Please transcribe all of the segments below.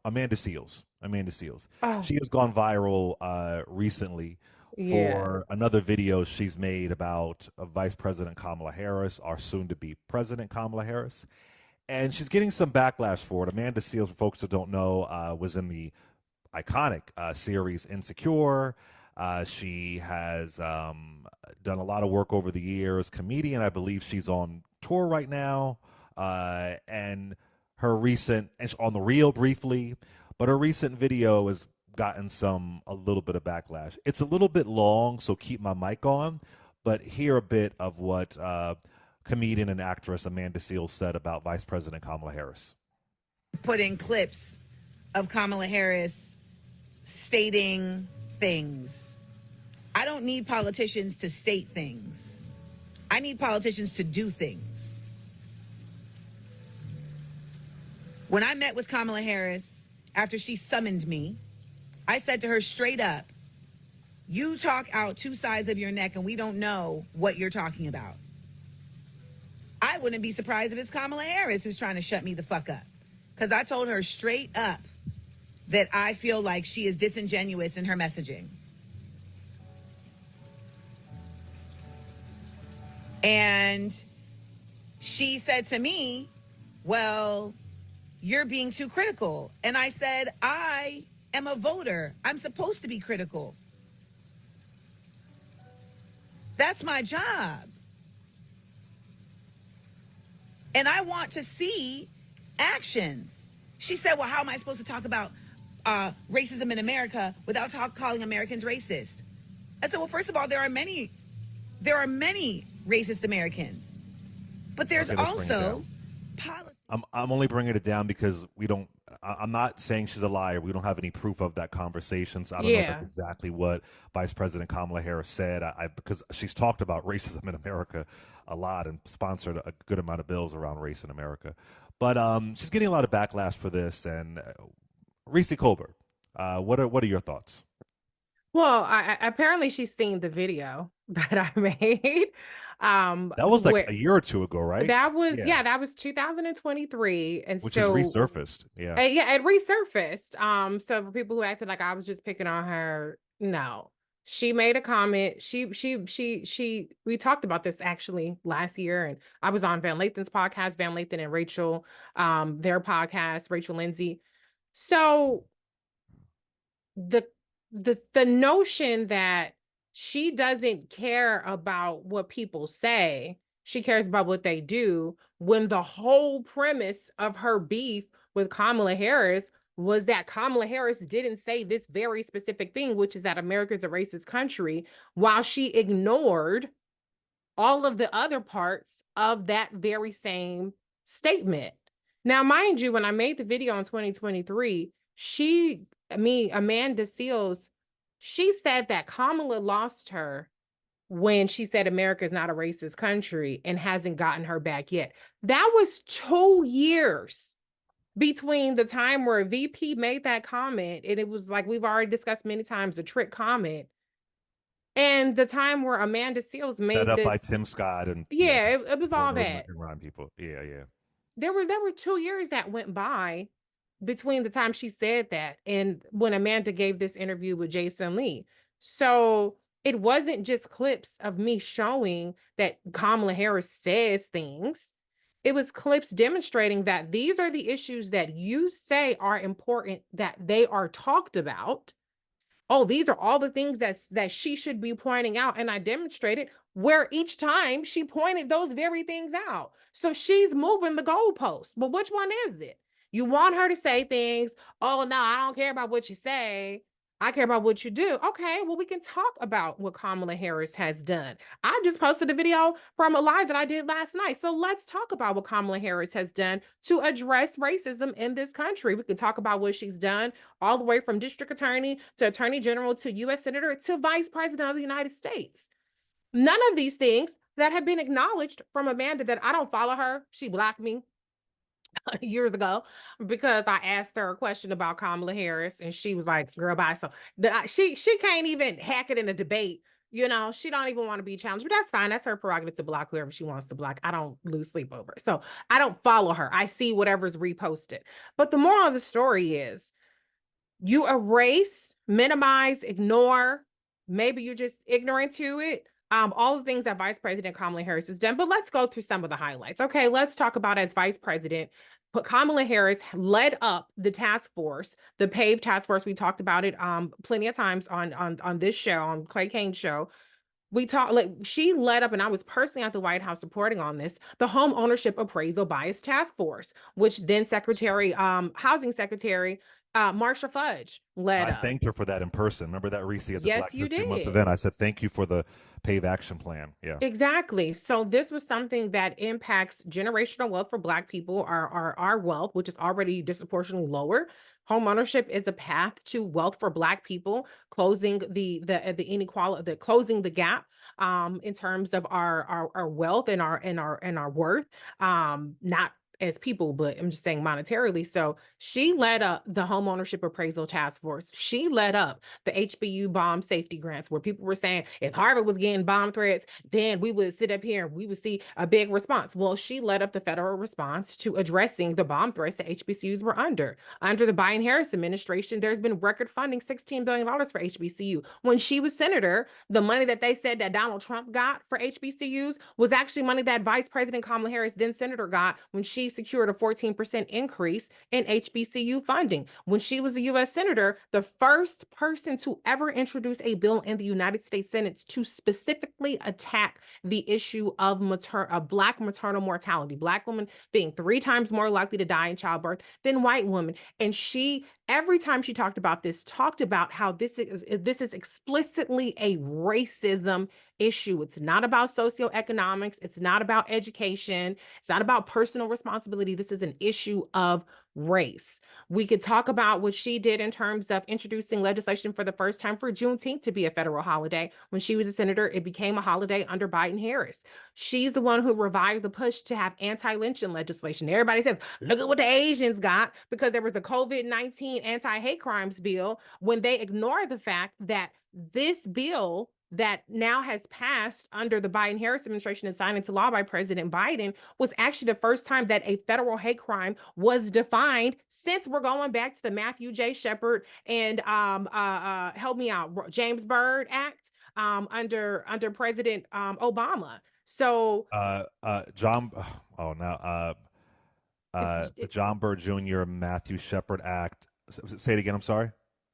Amanda Seals. Amanda Seals. Oh, She has gone viral recently yeah. for another video she's made about Vice President Kamala Harris, our soon to be President Kamala Harris. And she's getting some backlash for it. Amanda Seals, for folks that don't know, was in the iconic series Insecure. She has done a lot of work over the years. Comedian, I believe she's on tour right now. And her recent, and on the Real briefly, but her recent video has gotten a little bit of backlash. It's a little bit long, so keep my mic on, but hear a bit of what comedian and actress Amanda Seales said about Vice President Kamala Harris. Put in clips of Kamala Harris stating things. I don't need politicians to state things. I need politicians to do things. When I met with Kamala Harris after she summoned me, I said to her straight up, you talk out two sides of your neck and we don't know what you're talking about. I wouldn't be surprised if it's Kamala Harris who's trying to shut me the fuck up. Because I told her straight up that I feel like she is disingenuous in her messaging. And she said to me, well, you're being too critical. And I said, I am a voter. I'm supposed to be critical. That's my job. And I want to see actions. She said, well, how am I supposed to talk about racism in America without calling Americans racist? I said, well, first of all, there are many racist Americans, but there's Okay, let's bring it also down. policy. I'm only bringing it down because we don't. I'm not saying she's a liar. We don't have any proof of that conversation. So I don't know if that's Yeah. exactly what Vice President Kamala Harris said. Because she's talked about racism in America a lot and sponsored a good amount of bills around race in America. But she's getting a lot of backlash for this. And Reese Colbert, what are your thoughts? Well, apparently she's seen the video that I made. That was like Where a year or two ago, right? that was, Yeah, yeah, that was 2023. And which is so, resurfaced. Yeah, yeah, it resurfaced. So for people who acted like I was just picking on her, no. She made a comment. We talked about this actually last year, and I was on Van Lathan's podcast, Van Lathan and Rachel, their podcast, Rachel Lindsay. So the the notion that she doesn't care about what people say, she cares about what they do, when the whole premise of her beef with Kamala Harris was that Kamala Harris didn't say this very specific thing, which is that America's a racist country, while she ignored all of the other parts of that very same statement. Now, mind you, when I made the video in 2023, Amanda Seals, she said that Kamala lost her when she said America is not a racist country and hasn't gotten her back yet. That was 2 years between the time where VP made that comment, and it was like we've already discussed many times, a trick comment, and the time where Amanda Seals set made up by this. Tim Scott and yeah, Yeah, it was all former that. and Ryan people. Yeah, yeah. There were 2 years that went by between the time she said that and when Amanda gave this interview with Jason Lee. So it wasn't just clips of me showing that Kamala Harris says things. It was clips demonstrating that these are the issues that you say are important, that they are talked about. Oh, these are all the things that she should be pointing out. And I demonstrated where each time she pointed those very things out. So she's moving the goalposts. But which one is it? You want her to say things, oh no, I don't care about what you say. I care about what you do. Okay, well, we can talk about what Kamala Harris has done. I just posted a video from a live that I did last night. So let's talk about what Kamala Harris has done to address racism in this country. We can talk about what she's done all the way from district attorney to attorney general to US senator to vice president of the United States. None of these things that have been acknowledged from Amanda, that I don't follow her. She blocked me years ago because I asked her a question about Kamala Harris and she was like, girl, bye. So she can't even hack it in a debate. You know, she don't even want to be challenged, but that's fine. That's her prerogative to block whoever she wants to block. I don't lose sleep over it. So I don't follow her. I see whatever's reposted. But the moral of the story is You erase, minimize, ignore. Maybe you're just ignorant to it. All the things that Vice President Kamala Harris has done. But let's go through some of the highlights. Okay, let's talk about as Vice President. But Kamala Harris led up the task force, the PAVE task force. We talked about it plenty of times on this show, on Clay Kane's show. We talked, like, she led up, and I was personally at the White House supporting on this, the home ownership appraisal bias task force, which then housing secretary Marsha Fudge led I up. thanked her for that in person. Remember that, Reese, at the Yes, Black you History Month did. event? I said, thank you for the PAVE action plan. Yeah. Exactly. So this was something that impacts generational wealth for Black people, our wealth, which is already disproportionately lower. Homeownership is a path to wealth for Black people, closing the inequality, closing the gap in terms of our wealth and our worth. Not as people, but I'm just saying monetarily. So she led up the homeownership appraisal task force. She led up the HBU bomb safety grants, where people were saying if Harvard was getting bomb threats, then we would sit up here and we would see a big response. Well, she led up the federal response to addressing the bomb threats that HBCUs were under. Under the Biden Harris administration, there's been record funding, $16 billion for HBCU. When she was senator, the money that they said that Donald Trump got for HBCUs was actually money that Vice President Kamala Harris, then senator, got when she secured a 14% increase in HBCU funding. When she was a U.S. senator, the first person to ever introduce a bill in the United States Senate to specifically attack the issue of Black maternal mortality, Black women being 3 times more likely to die in childbirth than white women. And she, every time she talked about this, talked about how this is explicitly a racism issue. It's not about socioeconomics. It's not about education. It's not about personal responsibility. This is an issue of race. We could talk about what she did in terms of introducing legislation for the first time for Juneteenth to be a federal holiday. When she was a senator, it became a holiday under Biden Harris. She's the one who revived the push to have anti-lynching legislation. Everybody says, look at what the Asians got, because there was a COVID-19 anti-hate crimes bill, when they ignore the fact that this bill that now has passed under the Biden Harris administration and signed into law by President Biden was actually the first time that a federal hate crime was defined since we're going back to the Matthew J. Shepard and help me out, James Byrd Act under President Obama. So John, oh, now, the it, John Byrd Jr. Matthew Shepard Act. Say it again. I'm sorry.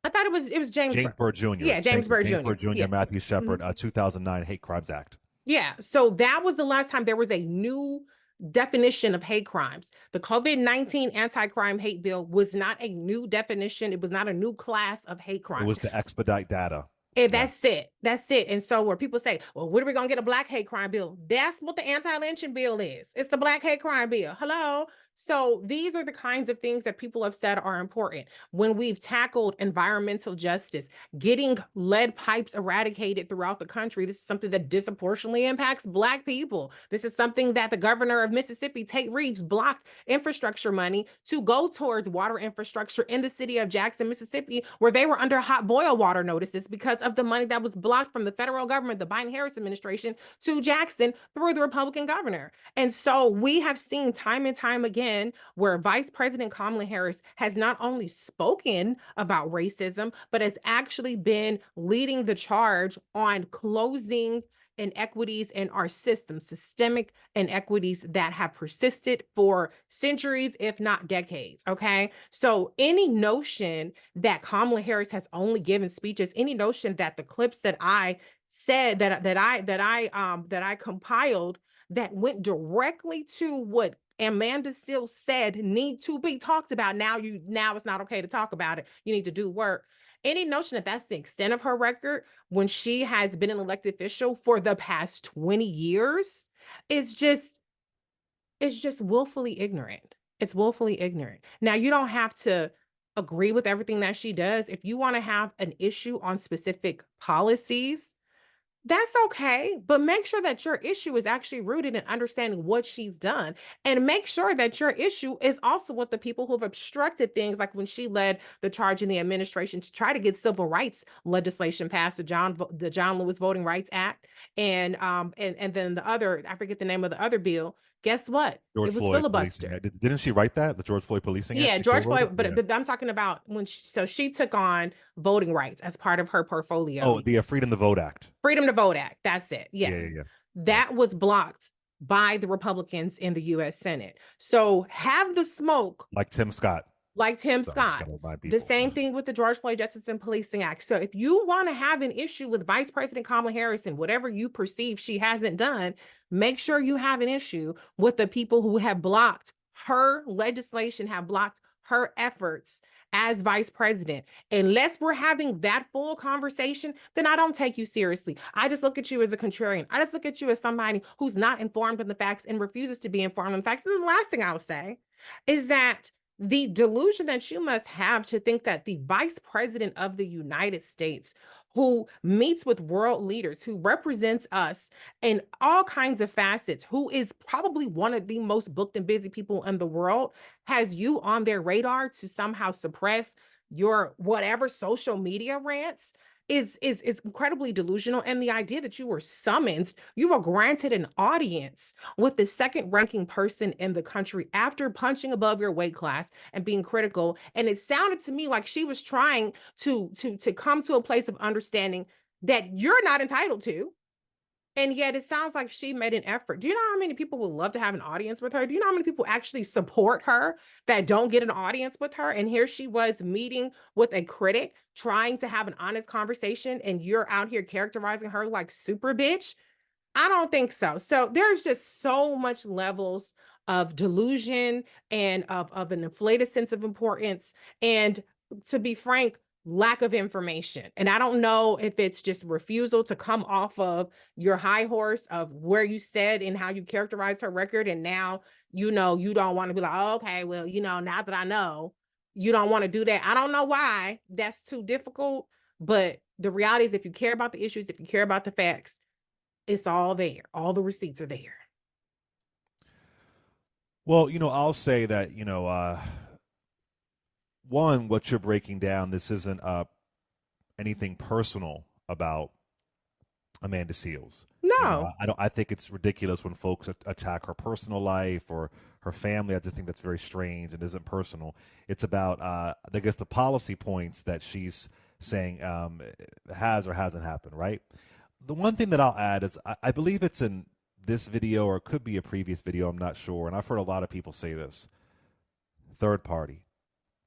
I thought it was James James Byrd Jr. Yeah, James Thank you. Byrd James Jr. Byrd Jr. Yeah. Matthew Shepard, Mhm. 2009 Hate Crimes Act. Yeah, so that was the last time there was a new definition of hate crimes. The COVID-19 anti-crime hate bill was not a new definition. It was not a new class of hate It crimes. was to expedite data. And Yeah. that's it. That's it. And so where people say, well, when are we going to get a Black hate crime bill? That's what the anti-lynching bill is. It's the Black hate crime bill. Hello. So these are the kinds of things that people have said are important. When we've tackled environmental justice, getting lead pipes eradicated throughout the country, this is something that disproportionately impacts Black people. This is something that the governor of Mississippi, Tate Reeves, blocked infrastructure money to go towards water infrastructure in the city of Jackson, Mississippi, where they were under hot boil water notices because of the money that was blocked from the federal government, the Biden Harris administration, to Jackson through the Republican governor. And so we have seen time and time again where Vice President Kamala Harris has not only spoken about racism, but has actually been leading the charge on closing inequities in our system, systemic inequities that have persisted for centuries, if not decades. Okay. So any notion that Kamala Harris has only given speeches, any notion that the clips that I said that I compiled that went directly to what Amanda Seales said need to be talked about. Now it's not okay to talk about it. You need to do work. Any notion that that's the extent of her record when she has been an elected official for the past 20 years is just willfully ignorant. It's willfully ignorant. Now, you don't have to agree with everything that she does. If you want to have an issue on specific policies, that's okay, but make sure that your issue is actually rooted in understanding what she's done. And make sure that your issue is also what the people who have obstructed things, like when she led the charge in the administration to try to get civil rights legislation passed, the John Lewis Voting Rights Act, and then the other, I forget the name of the other bill, Guess what? George It was Floyd Policing filibustered. Act. Didn't she write that? The George Floyd Policing Act? Yeah, She George co-wrote it? Floyd, Yeah. but I'm talking about when she took on voting rights as part of her Oh, portfolio. the Freedom to Vote Act. Freedom to Vote Act. That's it. Yeah, yeah, Yes. yeah. Yeah. That was blocked by the Republicans in the US Senate. So have the smoke Like Tim Scott. like Tim So it's Scott. gotta remind The people. same thing with the George Floyd Justice and Policing Act. So if you want to have an issue with Vice President Kamala Harris and whatever you perceive she hasn't done, make sure you have an issue with the people who have blocked her legislation, have blocked her efforts as vice president. Unless we're having that full conversation, then I don't take you seriously. I just look at you as a contrarian. I just look at you as somebody who's not informed on the facts and refuses to be informed on the facts. And the last thing I'll say is that the delusion that you must have to think that the vice president of the United States, who meets with world leaders, who represents us in all kinds of facets, who is probably one of the most booked and busy people in the world, has you on their radar to somehow suppress your whatever social media rants is incredibly delusional. And the idea that you were summoned, you were granted an audience with the second ranking person in the country after punching above your weight class and being critical. And it sounded to me like she was trying to come to a place of understanding that you're not entitled to. And yet it sounds like she made an effort. Do you know how many people would love to have an audience with her? Do you know how many people actually support her that don't get an audience with her? And here she was meeting with a critic, trying to have an honest conversation, and you're out here characterizing her like super bitch. I don't think so. So there's just so much levels of delusion and of an inflated sense of importance. And to be frank, lack of information. And I don't know if it's just refusal to come off of your high horse of where you said and how you characterized her record. And now, you don't want to be like, oh, okay, well, now that I know, you don't want to do that. I don't know why that's too difficult. But the reality is, if you care about the issues, if you care about the facts, it's all there. All the receipts are there. Well, I'll say that, one, what you're breaking down, this isn't anything personal about Amanda Seals. No. I think it's ridiculous when folks attack her personal life or her family. I just think that's very strange and isn't personal. It's about, I guess, the policy points that she's saying has or hasn't happened, right? The one thing that I'll add is I believe it's in this video or it could be a previous video. I'm not sure. And I've heard a lot of people say this. Third party,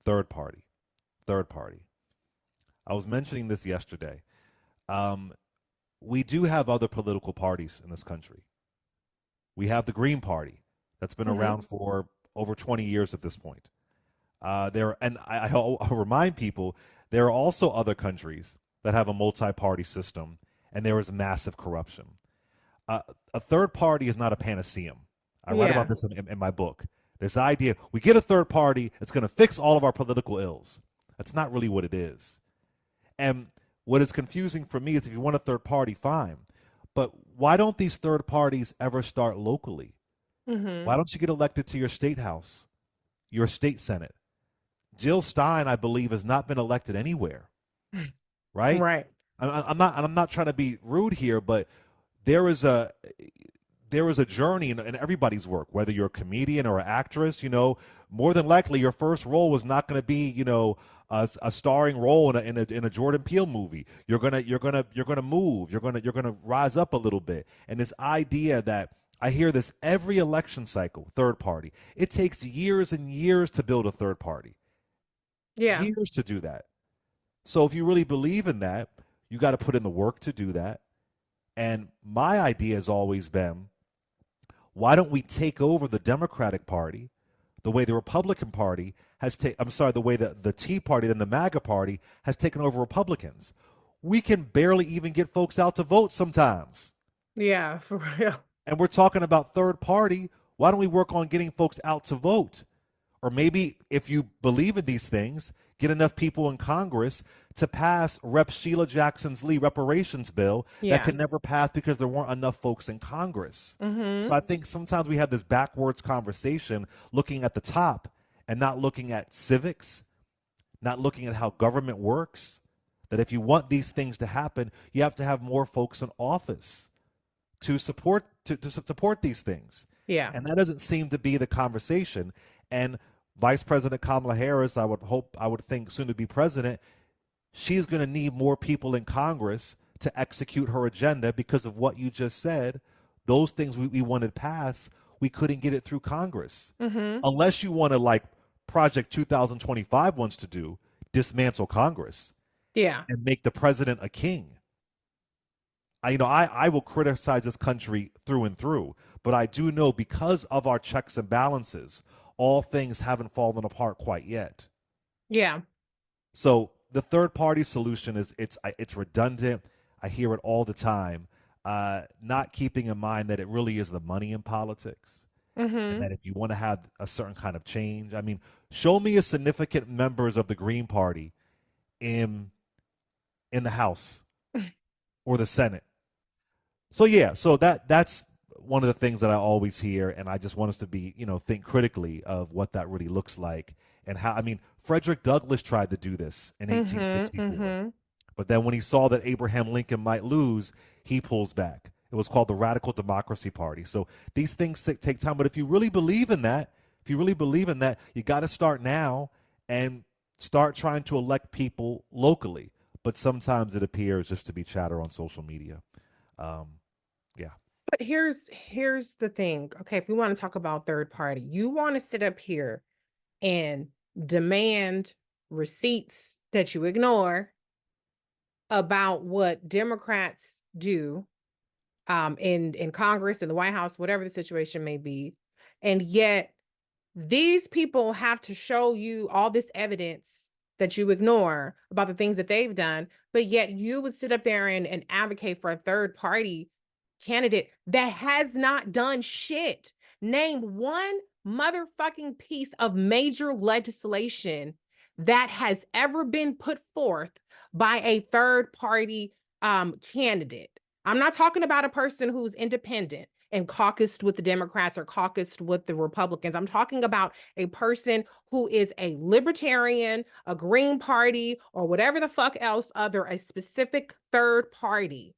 third party, third party. I was mentioning this yesterday. We do have other political parties in this country. We have the Green Party that's been around for over 20 years at this point. I'll remind people, there are also other countries that have a multi-party system, and there is massive corruption. A third party is not a panacea. I write about this in my book. This idea, we get a third party, it's going to fix all of our political ills. That's not really what it is. And what is confusing for me is if you want a third party, fine. But why don't these third parties ever start locally? Why don't you get elected to your state house, your state senate? Jill Stein, I believe, has not been elected anywhere. Right? Right. I'm not trying to be rude here, but there is a journey in everybody's work, whether you're a comedian or an actress. More than likely your first role was not going to be a starring role in a Jordan Peele movie. You're gonna move. You're gonna rise up a little bit. And this idea that I hear this every election cycle, third party. It takes years and years to build a third party. Yeah. Years to do that. So if you really believe in that, you got to put in the work to do that. And my idea has always been, why don't we take over the Democratic Party the way the Republican Party has the way that the Tea Party, then the MAGA Party, has taken over Republicans? We can barely even get folks out to vote sometimes. Yeah, for real. And we're talking about third party. Why don't we work on getting folks out to vote? Or maybe if you believe in these things, get enough people in Congress to pass Rep. Sheila Jackson's Lee reparations bill that could never pass because there weren't enough folks in Congress. So I think sometimes we have this backwards conversation looking at the top and not looking at civics, not looking at how government works, that if you want these things to happen, you have to have more folks in office to support these things. Yeah. And that doesn't seem to be the conversation. And Vice President Kamala Harris, I would think soon to be president, she's going to need more people in Congress to execute her agenda because of what you just said. Those things we wanted passed, we couldn't get it through Congress. Mm-hmm. Unless you want to, like Project 2025 wants to do, dismantle Congress Yeah. and make the president a king. I will criticize this country through and through, but I do know because of our checks and balances, all things haven't fallen apart quite yet. Yeah. So the third party solution it's redundant. I hear it all the time. Not keeping in mind that it really is the money in politics, and Mm-hmm. that if you want to have a certain kind of change, I mean, show me a significant members of the Green Party in the House or the Senate. So yeah, so that's one of the things that I always hear, and I just want us to be, think critically of what that really looks like and how. I mean, Frederick Douglass tried to do this in Mm-hmm. 1864, Mm-hmm. but then when he saw that Abraham Lincoln might lose, he pulls back. It was called the Radical Democracy Party. So these things take time, but if you really believe in that, you got to start now and start trying to elect people locally. But sometimes it appears just to be chatter on social media. Um, yeah. But here's the thing. Okay, if we want to talk about third party, you want to sit up here and demand receipts that you ignore about what Democrats do in Congress, in the White House, whatever the situation may be. And yet these people have to show you all this evidence that you ignore about the things that they've done, but yet you would sit up there and advocate for a third party candidate that has not done shit. Name one motherfucking piece of major legislation that has ever been put forth by a third party candidate. I'm not talking about a person who's independent and caucused with the Democrats or caucused with the Republicans. I'm talking about a person who is a libertarian, a Green Party, or whatever the fuck else other, a specific third party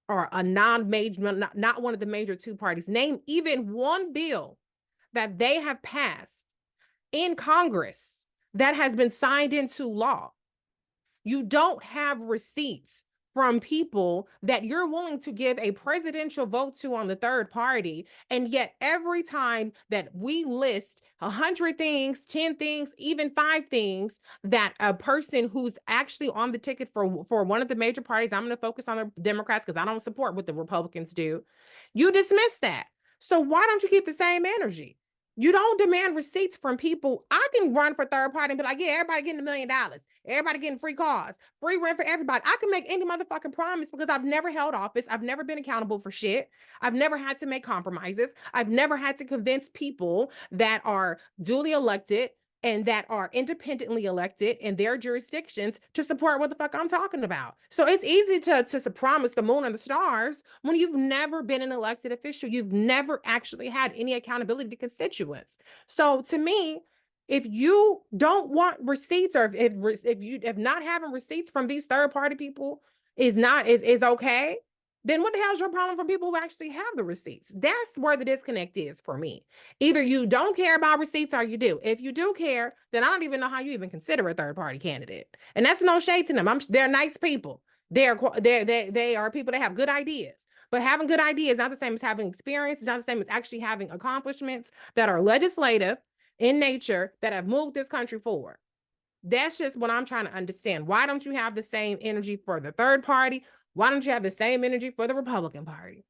or a non-major, not one of the major two parties. Name even one bill that they have passed in Congress that has been signed into law. You don't have receipts from people that you're willing to give a presidential vote to on the third party. And yet every time that we list 100 things, 10 things, even 5 things that a person who's actually on the ticket for one of the major parties, I'm going to focus on the Democrats because I don't support what the Republicans do, you dismiss that. So why don't you keep the same energy? You don't demand receipts from people. I can run for third party and be like, yeah, everybody getting $1 million. Everybody getting free cars, free rent for everybody. I can make any motherfucking promise because I've never held office. I've never been accountable for shit. I've never had to make compromises. I've never had to convince people that are duly elected and that are independently elected in their jurisdictions to support what the fuck I'm talking about. So it's easy to promise the moon and the stars when you've never been an elected official. You've never actually had any accountability to constituents. So to me, if you don't want receipts, or if not having receipts from these third party people is okay, then what the hell is your problem for people who actually have the receipts? That's where the disconnect is for me. Either you don't care about receipts or you do. If you do care, then I don't even know how you even consider a third party candidate. And that's no shade to them. They're nice people. They are people that have good ideas. But having good ideas is not the same as having experience. It's not the same as actually having accomplishments that are legislative in nature that have moved this country forward. That's just what I'm trying to understand. Why don't you have the same energy for the third party? Why don't you have the same energy for the Republican Party?